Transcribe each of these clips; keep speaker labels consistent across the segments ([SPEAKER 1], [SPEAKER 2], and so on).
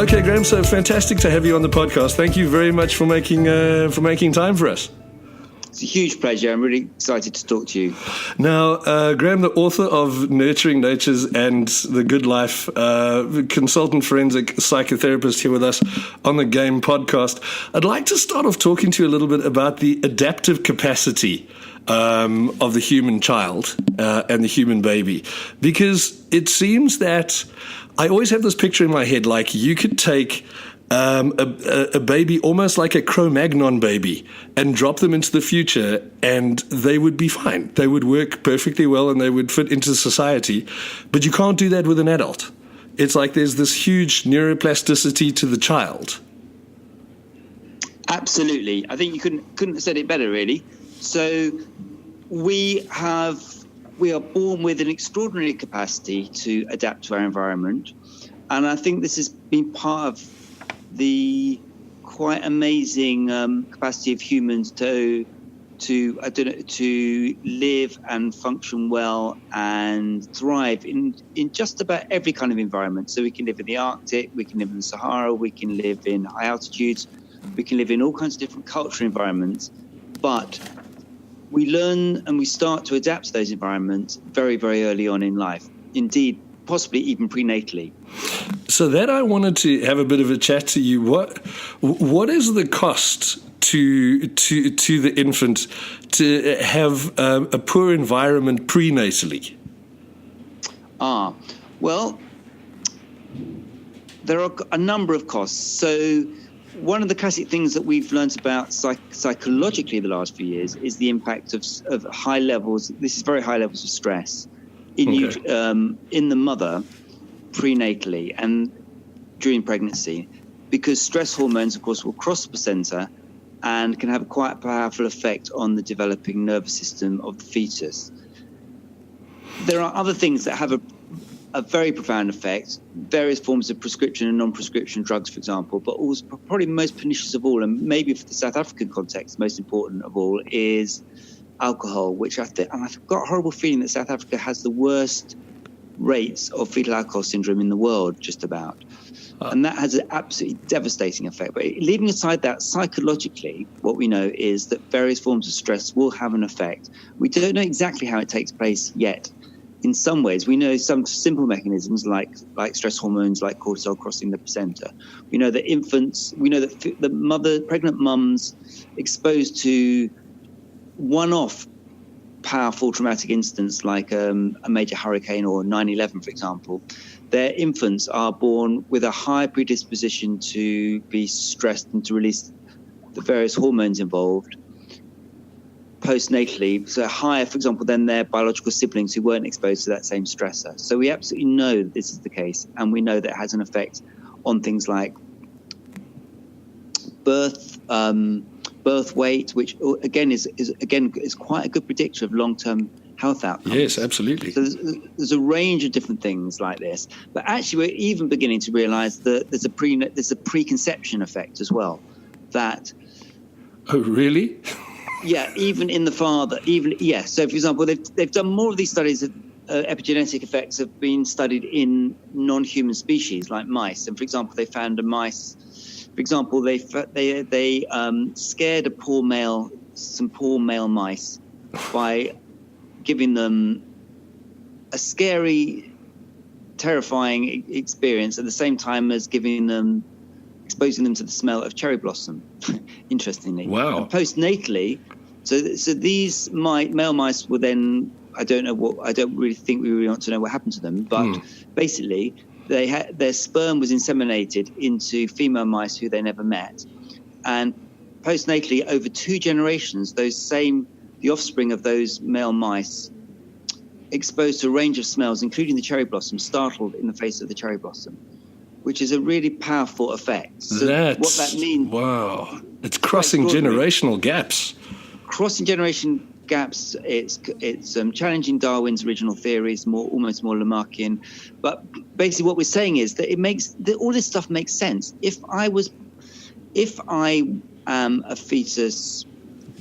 [SPEAKER 1] Okay, Gaimh, so fantastic to have you on the podcast. Thank you very much for making time for us.
[SPEAKER 2] It's a huge pleasure. I'm really excited to talk to you.
[SPEAKER 1] Now, Gaimh, the author of Nurturing Natures and the Good Life, consultant forensic psychotherapist here with us on the Gaimh podcast. I'd like to start off talking to you a little bit about the adaptive capacity of the human child and the human baby, because it seems that I always have this picture in my head, like you could take a baby almost like a Cro-Magnon baby and drop them into the future and they would be fine. They would work perfectly well and they would fit into society. But you can't do that with an adult. It's like there's this huge neuroplasticity to the child.
[SPEAKER 2] Absolutely. I think you couldn't have said it better, really. So we are born with an extraordinary capacity to adapt to our environment. And I think this has been part of the quite amazing capacity of humans to live and function well and thrive in just about every kind of environment. So we can live in the Arctic, we can live in the Sahara, we can live in high altitudes, we can live in all kinds of different cultural environments. But we learn and we start to adapt to those environments very, very early on in life. Indeed, possibly even prenatally.
[SPEAKER 1] So that I wanted to have a bit of a chat to you. What is the cost to the infant to have a poor environment prenatally?
[SPEAKER 2] Well, there are a number of costs. So one of the classic things that we've learned about psychologically the last few years is the impact of high levels. This is very high levels of stress in the mother prenatally and during pregnancy, because stress hormones, of course, will cross the placenta and can have a quite powerful effect on the developing nervous system of the fetus. There are other things that have a very profound effect, various forms of prescription and non-prescription drugs, for example, but also probably most pernicious of all, and maybe for the South African context, most important of all, is alcohol, which I've got a horrible feeling that South Africa has the worst rates of fetal alcohol syndrome in the world, just about. And that has an absolutely devastating effect. But leaving aside that, psychologically, what we know is that various forms of stress will have an effect. We don't know exactly how it takes place yet. In some ways, we know some simple mechanisms like stress hormones, like cortisol crossing the placenta. We know that pregnant mums exposed to one-off powerful traumatic incidents like a major hurricane or 9/11, for example, their infants are born with a high predisposition to be stressed and to release the various hormones involved postnatally, so higher, for example, than their biological siblings who weren't exposed to that same stressor. So we absolutely know that this is the case, and we know that it has an effect on things like birth weight, which again is quite a good predictor of long-term health outcomes.
[SPEAKER 1] Yes, absolutely.
[SPEAKER 2] So there's a range of different things like this, but actually we're even beginning to realize that there's a preconception effect as well. That
[SPEAKER 1] oh, really?
[SPEAKER 2] Yeah, even in the father, So, for example, they've done more of these studies of epigenetic effects have been studied in non-human species like mice, and for example, they found they scared some poor male mice by giving them a scary, terrifying experience at the same time as exposing them to the smell of cherry blossom. Interestingly,
[SPEAKER 1] wow. And
[SPEAKER 2] postnatally, so these male mice were then, I don't really think we really want to know what happened to them, but basically their sperm was inseminated into female mice who they never met, and postnatally over 2 generations, the offspring of those male mice exposed to a range of smells, including the cherry blossom, startled in the face of the cherry blossom, which is a really powerful effect. So what that means...
[SPEAKER 1] Wow. It's crossing generational gaps.
[SPEAKER 2] Crossing generation gaps, it's challenging Darwin's original theories, almost more Lamarckian. But basically what we're saying is that all this stuff makes sense. If I am a fetus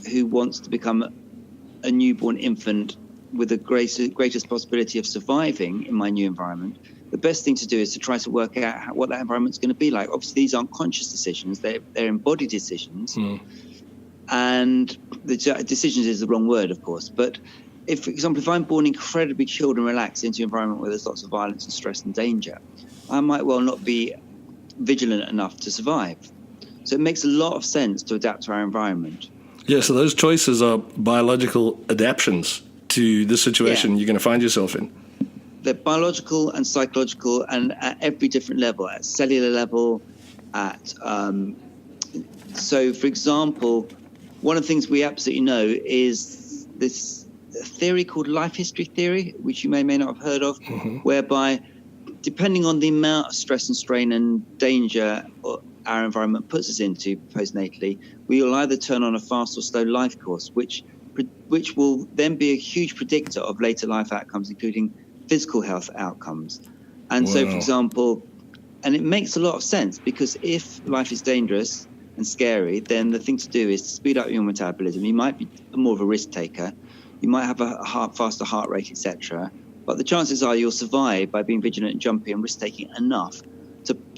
[SPEAKER 2] who wants to become a newborn infant with the greatest possibility of surviving in my new environment, the best thing to do is to try to work out what that environment's going to be like. Obviously, these aren't conscious decisions; they're embodied decisions, and the decisions is the wrong word, of course. But if, for example, if I'm born incredibly chilled and relaxed into an environment where there's lots of violence and stress and danger, I might well not be vigilant enough to survive. So it makes a lot of sense to adapt to our environment.
[SPEAKER 1] Yeah, so those choices are biological adaptations to the situation you're going to find yourself in.
[SPEAKER 2] They're biological and psychological, and at every different level, at cellular level, so, for example, one of the things we absolutely know is this theory called life history theory, which you may not have heard of, whereby depending on the amount of stress and strain and danger our environment puts us into postnatally, we will either turn on a fast or slow life course, which will then be a huge predictor of later life outcomes, including physical health outcomes. And so, for example, and it makes a lot of sense, because if life is dangerous and scary, then the thing to do is to speed up your metabolism. You might be more of a risk taker. You might have a faster heart rate, etc. But the chances are you'll survive by being vigilant and jumpy and risk-taking enough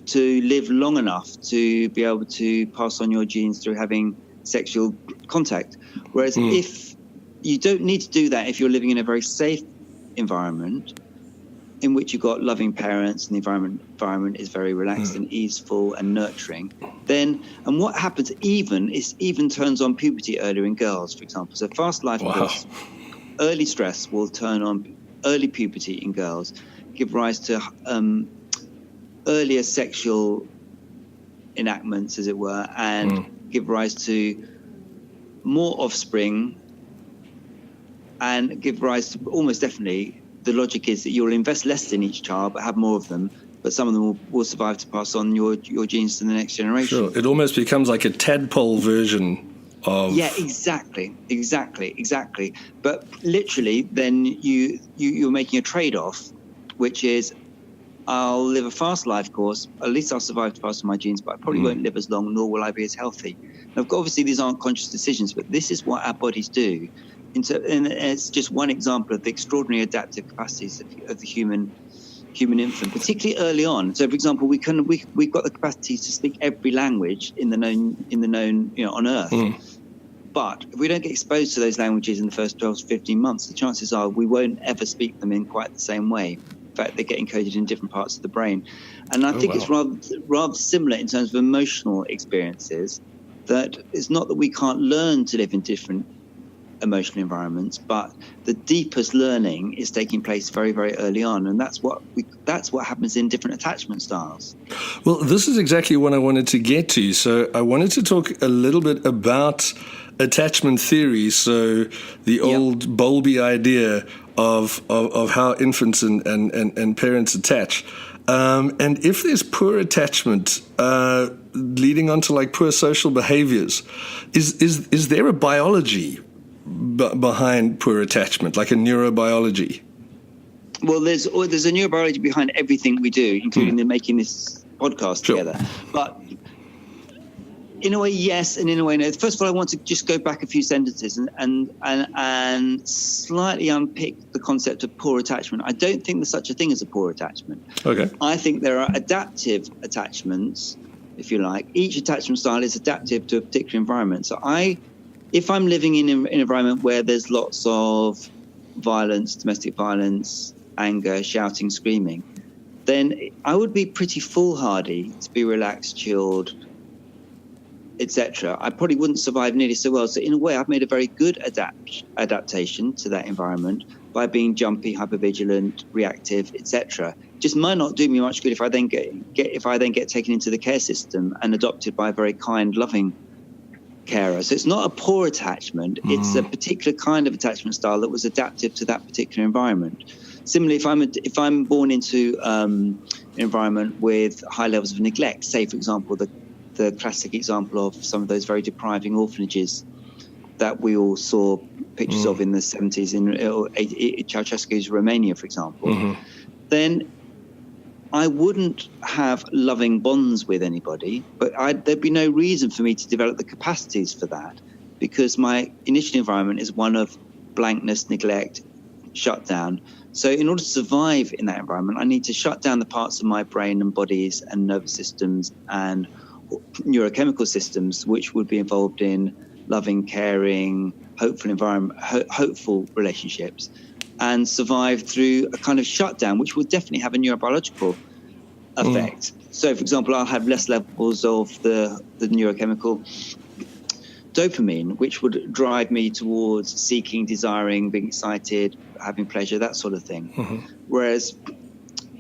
[SPEAKER 2] to live long enough to be able to pass on your genes through having sexual contact. Whereas if you don't need to do that if you're living in a very safe environment in which you've got loving parents and the environment is very relaxed and easeful and nurturing, then, and what happens even turns on puberty earlier in girls, for example. So fast life course, early stress will turn on early puberty in girls, give rise to earlier sexual enactments, as it were, and give rise to more offspring, and give rise to, almost definitely, the logic is that you'll invest less in each child but have more of them, but some of them will survive to pass on your genes to the next generation.
[SPEAKER 1] Sure. It almost becomes like a tadpole version of...
[SPEAKER 2] Yeah, exactly. But literally, then you're making a trade-off, which is, I'll live a fast life course, at least I'll survive to pass on my genes, but I probably won't live as long, nor will I be as healthy. Now, obviously, these aren't conscious decisions, but this is what our bodies do. And it's just one example of the extraordinary adaptive capacities of the human infant, particularly early on. So, for example, we've got the capacity to speak every language in the known on Earth. But if we don't get exposed to those languages in the first 12 to 15 months, the chances are we won't ever speak them in quite the same way. In fact, they get encoded in different parts of the brain. And I think it's rather similar in terms of emotional experiences, that it's not that we can't learn to live in different emotional environments, but the deepest learning is taking place very, very early on, and that's what happens in different attachment styles.
[SPEAKER 1] Well, this is exactly what I wanted to get to. So I wanted to talk a little bit about attachment theory. So the old Bowlby idea of how infants and parents attach. And if there's poor attachment leading on to like poor social behaviors, is there a biology behind poor attachment, like a neurobiology?
[SPEAKER 2] Well, there's a neurobiology behind everything we do, including making this podcast together. But in a way, yes, and in a way, no. First of all, I want to just go back a few sentences and slightly unpick the concept of poor attachment. I don't think there's such a thing as a poor attachment. Okay. I think there are adaptive attachments, if you like. Each attachment style is adaptive to a particular environment. So if I'm living in an environment where there's lots of violence, domestic violence, anger, shouting, screaming, then I would be pretty foolhardy to be relaxed, chilled, etc. I probably wouldn't survive nearly so well. So in a way, I've made a very good adaptation to that environment by being jumpy, hypervigilant, reactive, etc. Just might not do me much good if I then get taken into the care system and adopted by a very kind, loving carer. So it's not a poor attachment. It's a particular kind of attachment style that was adaptive to that particular environment. Similarly, if I'm born into an environment with high levels of neglect, say, for example, the classic example of some of those very depriving orphanages that we all saw pictures of in the 70s in Ceausescu's Romania, for example, then I wouldn't have loving bonds with anybody, but there'd be no reason for me to develop the capacities for that, because my initial environment is one of blankness, neglect, shut down. So in order to survive in that environment, I need to shut down the parts of my brain and bodies and nervous systems and neurochemical systems which would be involved in loving, caring, hopeful environment, hopeful relationships, and survive through a kind of shutdown, which will definitely have a neurobiological effect. So, for example, I'll have less levels of the neurochemical dopamine, which would drive me towards seeking, desiring, being excited, having pleasure, that sort of thing. Whereas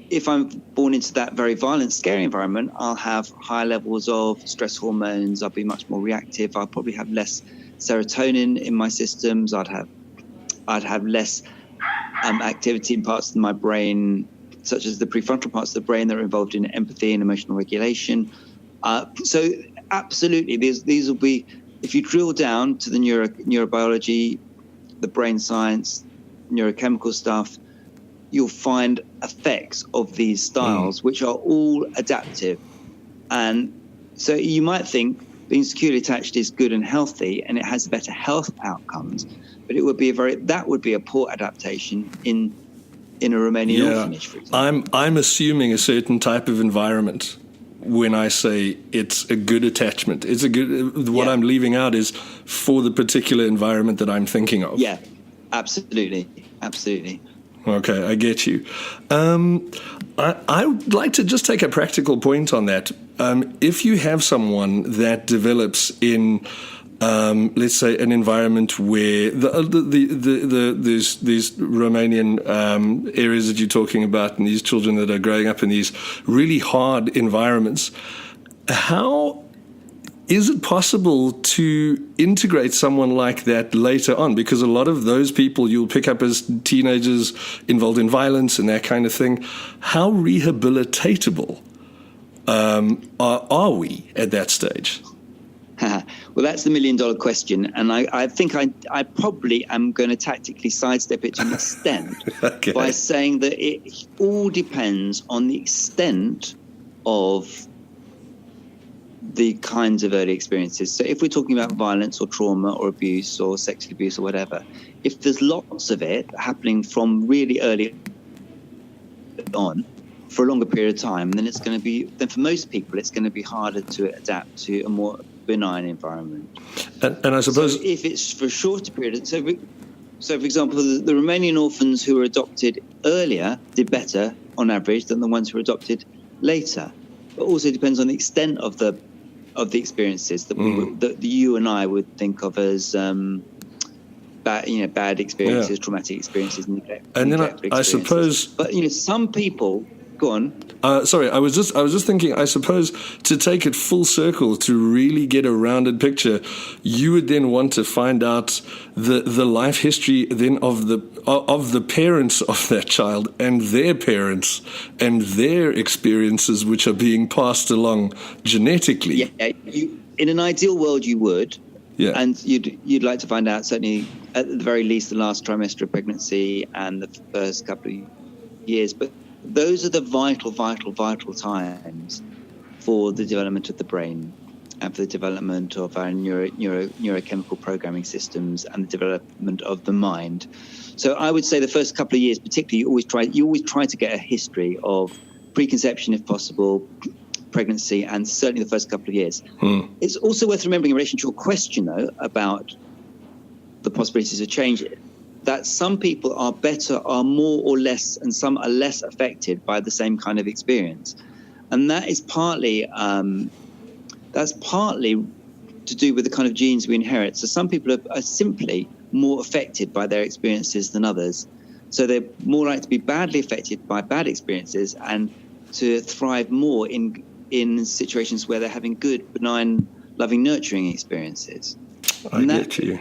[SPEAKER 2] if I'm born into that very violent, scary environment, I'll have higher levels of stress hormones. I'll be much more reactive. I'll probably have less serotonin in my systems. I'd have less activity in parts of my brain, such as the prefrontal parts of the brain that are involved in empathy and emotional regulation. So absolutely, these will be, if you drill down to the neurobiology, the brain science, neurochemical stuff, you'll find effects of these styles, which are all adaptive. And so you might think being securely attached is good and healthy, and it has better health outcomes, but that would be a poor adaptation in a Romanian orphanage, for example.
[SPEAKER 1] I'm assuming a certain type of environment when I say it's a good attachment. It's a good. What I'm leaving out is for the particular environment that I'm thinking of.
[SPEAKER 2] Yeah, absolutely.
[SPEAKER 1] Okay, I get you. I would like to just take a practical point on that. If you have someone that develops in, let's say, an environment where there's these Romanian areas that you're talking about, and these children that are growing up in these really hard environments, how is it possible to integrate someone like that later on? Because a lot of those people you'll pick up as teenagers involved in violence and that kind of thing. How rehabilitatable are we at that stage?
[SPEAKER 2] Well, that's the $1,000,000 question. And I think I probably am going to tactically sidestep it to an extent by saying that it all depends on the extent of the kinds of early experiences. So if we're talking about violence or trauma or abuse or sexual abuse or whatever, if there's lots of it happening from really early on for a longer period of time, then for most people, it's going to be harder to adapt to a more benign environment.
[SPEAKER 1] And I suppose...
[SPEAKER 2] So if it's for a shorter period, so for example, the Romanian orphans who were adopted earlier did better on average than the ones who were adopted later. But also depends on the extent of the experiences that you and I would think of as bad experiences, traumatic experiences,
[SPEAKER 1] and then I suppose.
[SPEAKER 2] But some people. Go on.
[SPEAKER 1] Sorry, I was just thinking. I suppose to take it full circle, to really get a rounded picture, you would then want to find out the life history then of the parents of that child and their parents and their experiences, which are being passed along genetically.
[SPEAKER 2] Yeah, in an ideal world, you would.
[SPEAKER 1] Yeah.
[SPEAKER 2] And you'd like to find out, certainly at the very least, the last trimester of pregnancy and the first couple of years, but those are the vital times for the development of the brain and for the development of our neurochemical programming systems and the development of the mind. So I would say the first couple of years, particularly, you always try to get a history of preconception, if possible, pregnancy, and certainly the first couple of years. It's also worth remembering in relation to your question, though, about the possibilities of change, that some people are more or less, and some are less affected by the same kind of experience. And that is partly to do with the kind of genes we inherit. So some people are simply more affected by their experiences than others. So they're more likely to be badly affected by bad experiences and to thrive more in situations where they're having good, benign, loving, nurturing experiences.
[SPEAKER 1] I get you.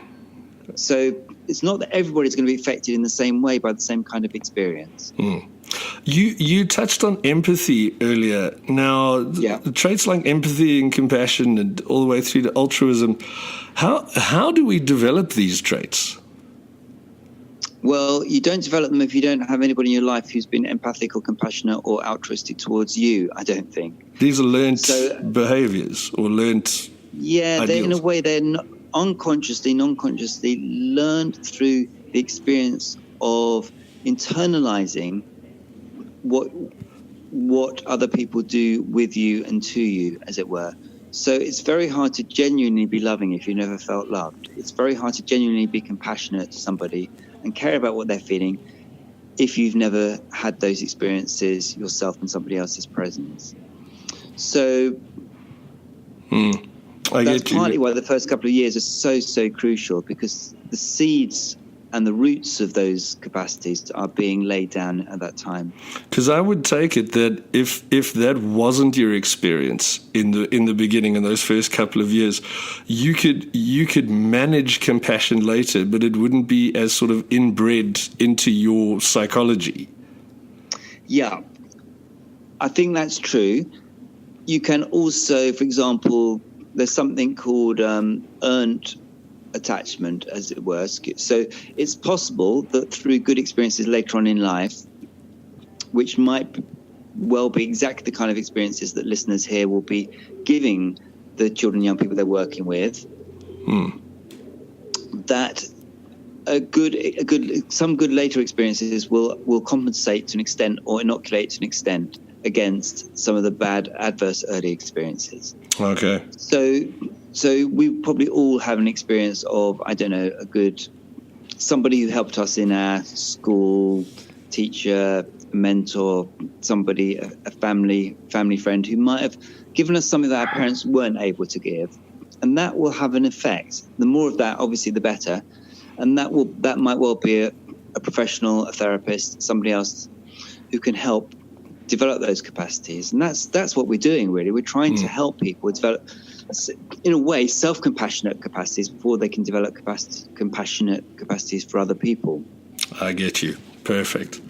[SPEAKER 2] So it's not that everybody's going to be affected in the same way by the same kind of experience.
[SPEAKER 1] You touched on empathy earlier. Now, traits like empathy and compassion and all the way through to altruism, how do we develop these traits?
[SPEAKER 2] Well, you don't develop them if you don't have anybody in your life who's been empathic or compassionate or altruistic towards you, I don't think.
[SPEAKER 1] These are learned behaviors or learned ideals.
[SPEAKER 2] In a way, they're unconsciously, non-consciously learned through the experience of internalizing what other people do with you and to you, as it were. So it's very hard to genuinely be loving if you never felt loved. It's very hard to genuinely be compassionate to somebody and care about what they're feeling if you've never had those experiences yourself in somebody else's presence. So that's partly why the first couple of years are so crucial, because the seeds and the roots of those capacities are being laid down at that time.
[SPEAKER 1] Because I would take it that if that wasn't your experience in the beginning, in those first couple of years, you could manage compassion later, but it wouldn't be as sort of inbred into your psychology.
[SPEAKER 2] Yeah, I think that's true. You can also, for example, there's something called earned attachment, as it were. So it's possible that through good experiences later on in life, which might well be exactly the kind of experiences that listeners here will be giving the children and young people they're working with, that some good later experiences will compensate to an extent or inoculate to an extent against some of the bad adverse early experiences.
[SPEAKER 1] Okay.
[SPEAKER 2] So we probably all have an experience of, I don't know, somebody who helped us in our school, teacher, mentor, somebody, a family friend who might have given us something that our parents weren't able to give. And that will have an effect. The more of that, obviously, the better. And that might well be a professional, a therapist, somebody else who can help develop those capacities. And that's what we're doing, really. We're trying to help people develop, in a way, self-compassionate capacities before they can develop compassionate capacities for other people.
[SPEAKER 1] I get you. Perfect.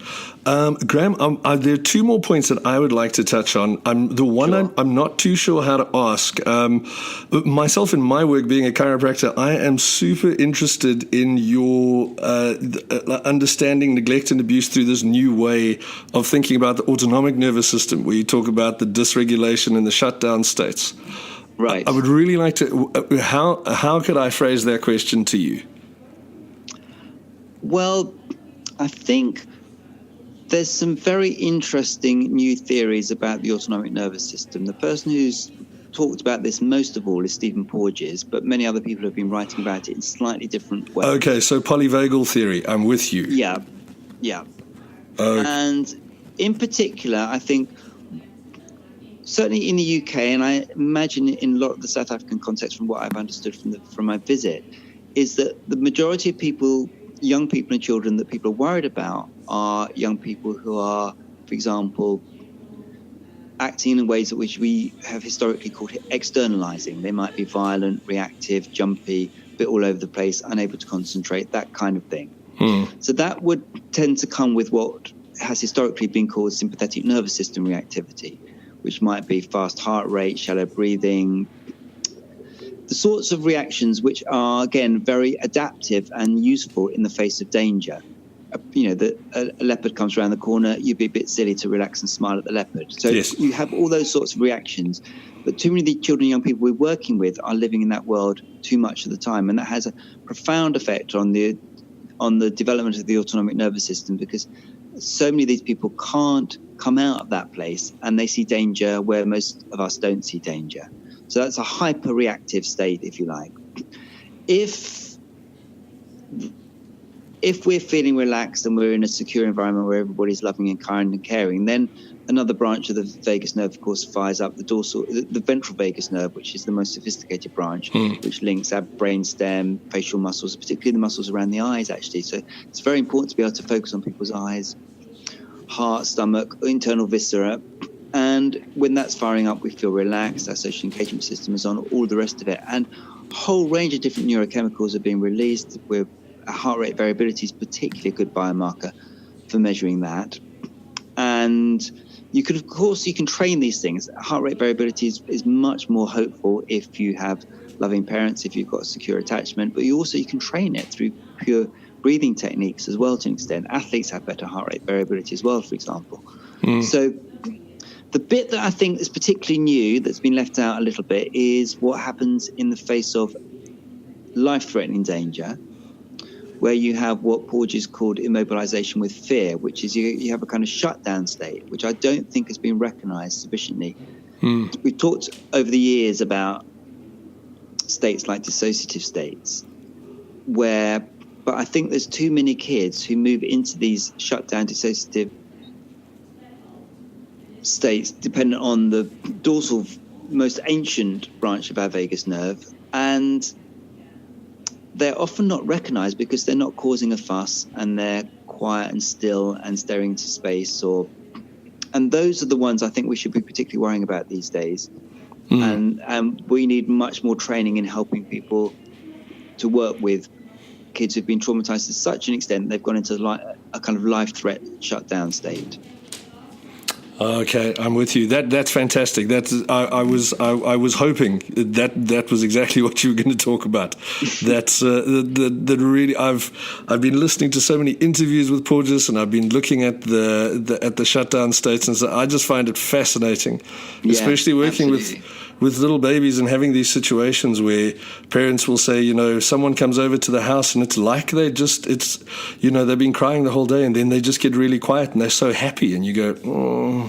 [SPEAKER 1] Graham, there are two more points that I would like to touch on.
[SPEAKER 2] Sure.
[SPEAKER 1] I'm not too sure how to ask. Myself, in my work being a chiropractor, I am super interested in your understanding neglect and abuse through this new way of thinking about the autonomic nervous system, where you talk about the dysregulation and the shutdown states.
[SPEAKER 2] Right.
[SPEAKER 1] I would really like to. How could I phrase that question to you?
[SPEAKER 2] Well, I think there's some very interesting new theories about the autonomic nervous system. The person who's talked about this most of all is Stephen Porges, but many other people have been writing about it in slightly different ways.
[SPEAKER 1] Okay, so polyvagal theory. I'm with you.
[SPEAKER 2] Yeah. And in particular, I think, certainly in the UK, and I imagine in a lot of the South African context from what I've understood from my visit, is that the majority of people, young people and children that people are worried about, are young people who are, for example, acting in ways which we have historically called externalizing. They might be violent, reactive, jumpy, a bit all over the place, unable to concentrate, that kind of thing. So that would tend to come with what has historically been called sympathetic nervous system reactivity, which might be fast heart rate, shallow breathing, the sorts of reactions which are, again, very adaptive and useful in the face of danger. A leopard comes around the corner, you'd be a bit silly to relax and smile at the leopard. So
[SPEAKER 1] yes.
[SPEAKER 2] You have all those sorts of reactions. But too many of the children and young people we're working with are living in that world too much of the time. And that has a profound effect on the development of the autonomic nervous system, because so many of these people can't come out of that place and they see danger where most of us don't see danger. So that's a hyper-reactive state, if you like. If we're feeling relaxed and we're in a secure environment where everybody's loving and kind and caring, then another branch of the vagus nerve, of course, fires up the ventral vagus nerve, which is the most sophisticated branch, which links our brainstem, facial muscles, particularly the muscles around the eyes, actually. So it's very important to be able to focus on people's eyes, heart, stomach, internal viscera. And when that's firing up, we feel relaxed, our social engagement system is on, all the rest of it. And a whole range of different neurochemicals are being released. Heart rate variability is particularly a good biomarker for measuring that. And you can train these things. Heart rate variability is much more hopeful if you have loving parents, if you've got a secure attachment, but you can train it through pure breathing techniques as well to an extent. Athletes have better heart rate variability as well, for example. So the bit that I think is particularly new, that's been left out a little bit, is what happens in the face of life-threatening danger, where you have what Porges called immobilization with fear, which is you have a kind of shutdown state, which I don't think has been recognized sufficiently. We've talked over the years about states like dissociative states, but I think there's too many kids who move into these shutdown dissociative states dependent on the dorsal, most ancient branch of our vagus nerve, and they're often not recognized because they're not causing a fuss and they're quiet and still and staring into space. And those are the ones I think we should be particularly worrying about these days. And we need much more training in helping people to work with kids who've been traumatized to such an extent they've gone into a kind of life threat shutdown state.
[SPEAKER 1] Okay, I'm with you. That's fantastic. I was hoping that was exactly what you were going to talk about. That's that really. I've been listening to so many interviews with Porges, and I've been looking at the shutdown states, and so I just find it fascinating, especially working with little babies and having these situations where parents will say, someone comes over to the house and it's like they've been crying the whole day, and then they just get really quiet and they're so happy, and you go, oh.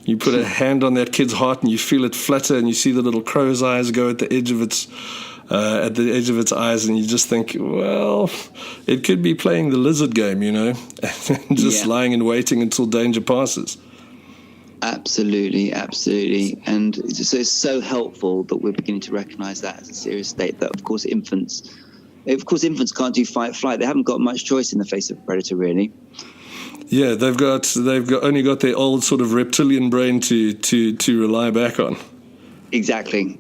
[SPEAKER 1] You put a hand on that kid's heart and you feel it flutter, and you see the little crow's eyes go at the edge of its eyes, and you just think, well, it could be playing the lizard game, just lying and waiting until danger passes.
[SPEAKER 2] Absolutely. And it's so helpful that we're beginning to recognize that as a serious state, that of course infants can't do fight flight. They haven't got much choice in the face of a predator, really.
[SPEAKER 1] Yeah, they've only got their old sort of reptilian brain to rely back on. Exactly.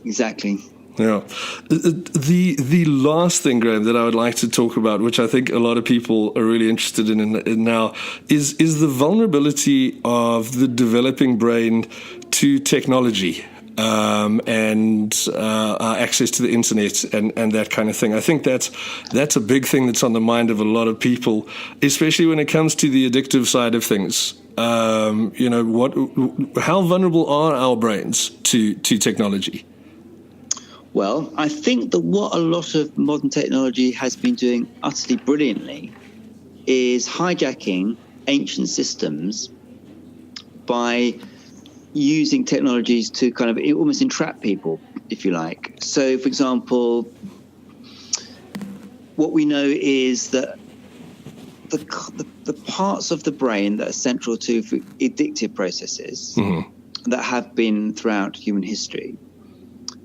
[SPEAKER 1] Yeah. The last thing, Graham, that I would like to talk about, which I think a lot of people are really interested in now, is the vulnerability of the developing brain to technology and our access to the internet and that kind of thing. I think that's a big thing that's on the mind of a lot of people, especially when it comes to the addictive side of things. How vulnerable are our brains to technology?
[SPEAKER 2] Well, I think that what a lot of modern technology has been doing utterly brilliantly is hijacking ancient systems by using technologies to kind of almost entrap people, if you like. So, for example, what we know is that the parts of the brain that are central to addictive processes that have been throughout human history,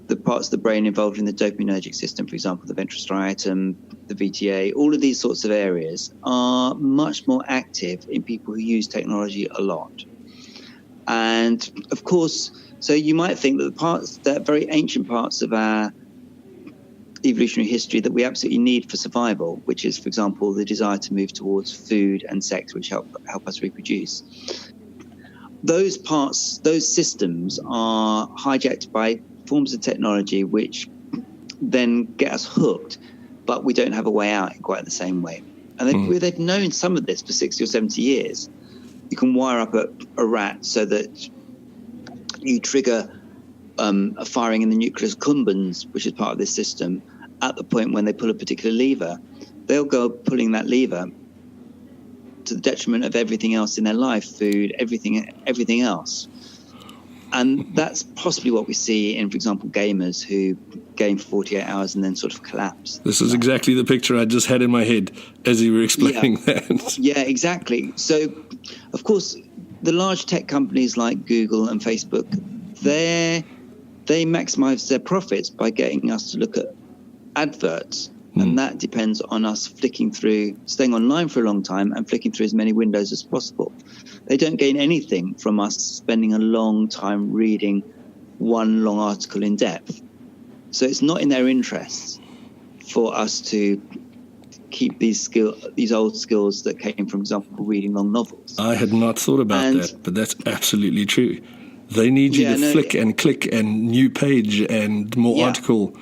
[SPEAKER 2] the parts of the brain involved in the dopaminergic system, for example, the ventral striatum, the VTA, all of these sorts of areas are much more active in people who use technology a lot. And of course, so you might think that that very ancient parts of our evolutionary history that we absolutely need for survival, which is, for example, the desire to move towards food and sex, which help us reproduce. Those parts, those systems are hijacked by forms of technology which then get us hooked, but we don't have a way out in quite the same way. And they've known some of this for 60 or 70 years. You can wire up a rat so that you trigger a firing in the nucleus accumbens, which is part of this system, at the point when they pull a particular lever. They'll go pulling that lever to the detriment of everything else in their life, food, everything else. And that's possibly what we see in, for example, gamers who game for 48 hours and then sort of collapse.
[SPEAKER 1] This is exactly the picture I just had in my head as you were explaining that.
[SPEAKER 2] Yeah, exactly. So, of course, the large tech companies like Google and Facebook, they maximize their profits by getting us to look at adverts. And that depends on us staying online for a long time and flicking through as many windows as possible. They don't gain anything from us spending a long time reading one long article in depth. So it's not in their interests for us to keep these old skills that came from, for example, reading long novels.
[SPEAKER 1] I had not thought about that, but that's absolutely true. They need you to flick and click and new page and more article.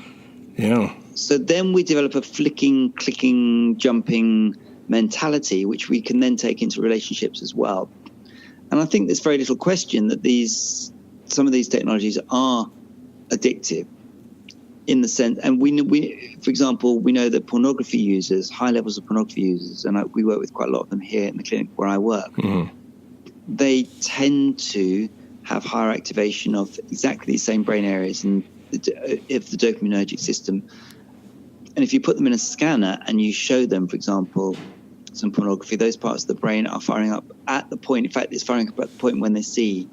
[SPEAKER 1] Yeah.
[SPEAKER 2] So then we develop a flicking, clicking, jumping mentality, which we can then take into relationships as well. And I think there's very little question that some of these technologies are addictive. in the sense, and we, for example, we know that pornography users, high levels of pornography users, and we work with quite a lot of them here in the clinic where I work, they tend to have higher activation of exactly the same brain areas and if the dopaminergic system. And if you put them in a scanner and you show them, for example, some pornography, those parts of the brain are firing up at the point, in fact, it's firing up at the point when they see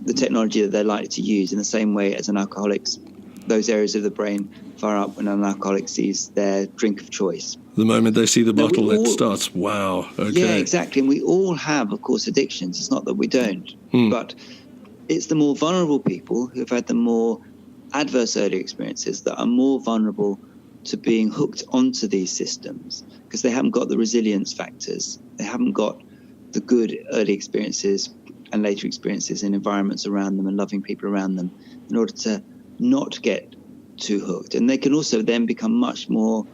[SPEAKER 2] the technology that they're likely to use, in the same way as an alcoholic's, those areas of the brain fire up when an alcoholic sees their drink of choice.
[SPEAKER 1] The moment they see the bottle, it starts. Wow. Okay.
[SPEAKER 2] Yeah, exactly. And we all have, of course, addictions. It's not that we don't. But it's the more vulnerable people who've had the more adverse early experiences that are more vulnerable to being hooked onto these systems, because they haven't got the resilience factors. They haven't got the good early experiences and later experiences in environments around them and loving people around them in order to not get too hooked. And they can also then become much more,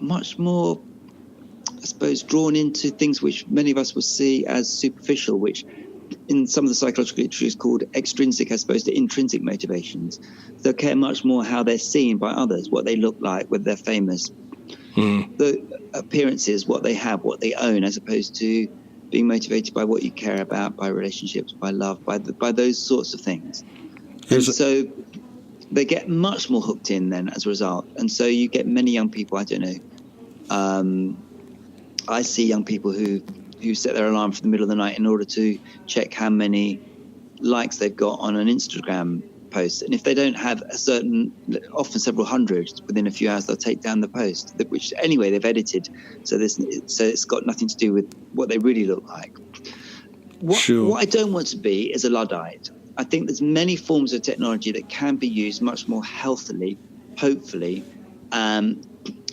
[SPEAKER 2] I suppose, drawn into things which many of us will see as superficial, which in some of the psychological literature is called extrinsic as opposed to intrinsic motivations. They'll care much more how they're seen by others, what they look like, whether they're famous, the appearances, what they have, what they own, as opposed to being motivated by what you care about, by relationships, by love, by those sorts of things. And so they get much more hooked in then as a result. And so you get many young people, I don't know, I see young people who set their alarm for the middle of the night in order to check how many likes they've got on an Instagram post. And if they don't have a certain, often several hundred, within a few hours, they'll take down the post, which anyway they've edited. So it's got nothing to do with what they really look like. What I don't want to be is a Luddite. I think there's many forms of technology that can be used much more healthily, hopefully,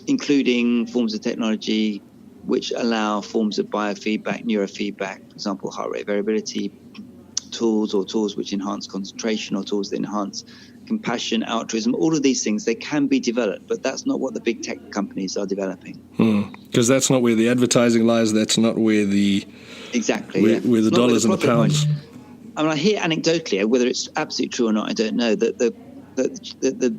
[SPEAKER 2] including forms of technology which allow forms of biofeedback, neurofeedback, for example, heart rate variability tools, or tools which enhance concentration, or tools that enhance compassion, altruism. All of these things, they can be developed, but that's not what the big tech companies are developing.
[SPEAKER 1] Because that's not where the advertising lies. That's not where the where the dollars and the pounds.
[SPEAKER 2] I mean, I hear anecdotally, whether it's absolutely true or not, I don't know, that the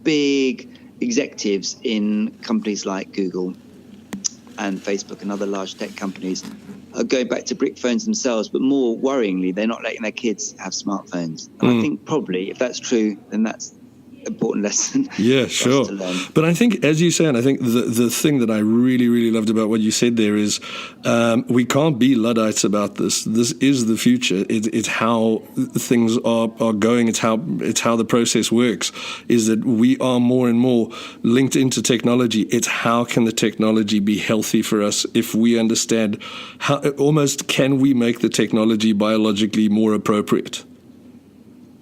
[SPEAKER 2] big executives in companies like Google and Facebook and other large tech companies are going back to brick phones themselves, but more worryingly, they're not letting their kids have smartphones. And I think probably, if that's true, then that's an important lesson.
[SPEAKER 1] Yeah, sure.
[SPEAKER 2] To learn.
[SPEAKER 1] But I think, as you say, and I think the thing that I really, really loved about what you said there is we can't be Luddites about this. This is the future. It's how things are going. It's how the process works, is that we are more and more linked into technology. It's how can the technology be healthy for us if we understand how almost can we make the technology biologically more appropriate?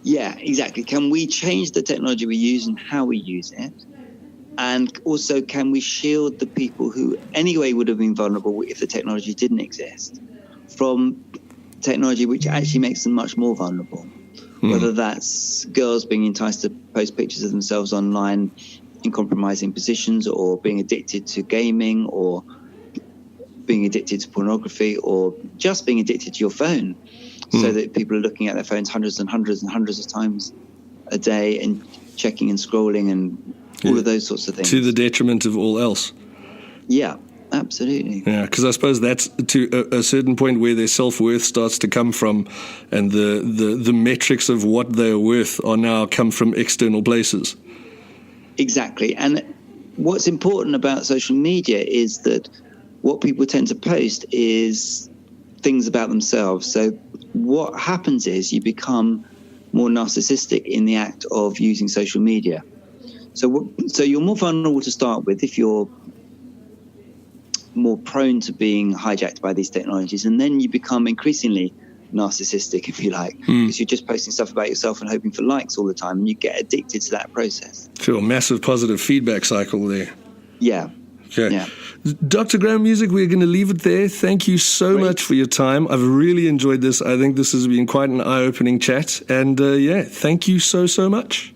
[SPEAKER 2] Yeah, exactly. Can we change the technology we use and how we use it? And also, can we shield the people who anyway would have been vulnerable if the technology didn't exist from technology which actually makes them much more vulnerable? Whether that's girls being enticed to post pictures of themselves online in compromising positions, or being addicted to gaming, or being addicted to pornography, or just being addicted to your phone. So that people are looking at their phones hundreds and hundreds and hundreds of times a day and checking and scrolling and all of those sorts of things.
[SPEAKER 1] To the detriment of all else.
[SPEAKER 2] Yeah, absolutely.
[SPEAKER 1] Yeah, because I suppose that's to a certain point where their self-worth starts to come from, and the metrics of what they're worth are now come from external places.
[SPEAKER 2] Exactly. And what's important about social media is that what people tend to post is things about themselves. So what happens is you become more narcissistic in the act of using social media. So you're more vulnerable to start with if you're more prone to being hijacked by these technologies. And then you become increasingly narcissistic, if you like, because you're just posting stuff about yourself and hoping for likes all the time. And you get addicted to that process.
[SPEAKER 1] Sure, massive positive feedback cycle there.
[SPEAKER 2] Yeah.
[SPEAKER 1] Okay.
[SPEAKER 2] Yeah.
[SPEAKER 1] Dr. Graham Music, we're going to leave it there. Thank you so much for your time. I've really enjoyed this. I think this has been quite an eye-opening chat. And thank you so much.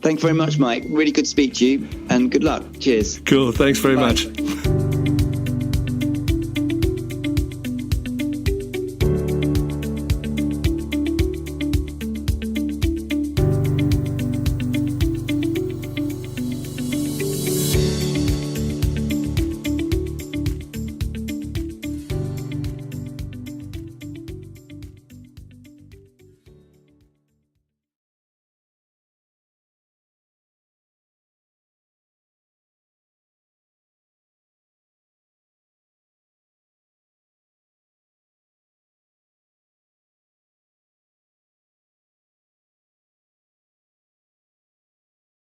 [SPEAKER 2] Thanks very much, Mike. Really good to speak to you, and good luck. Cheers.
[SPEAKER 1] Cool. Thanks very much.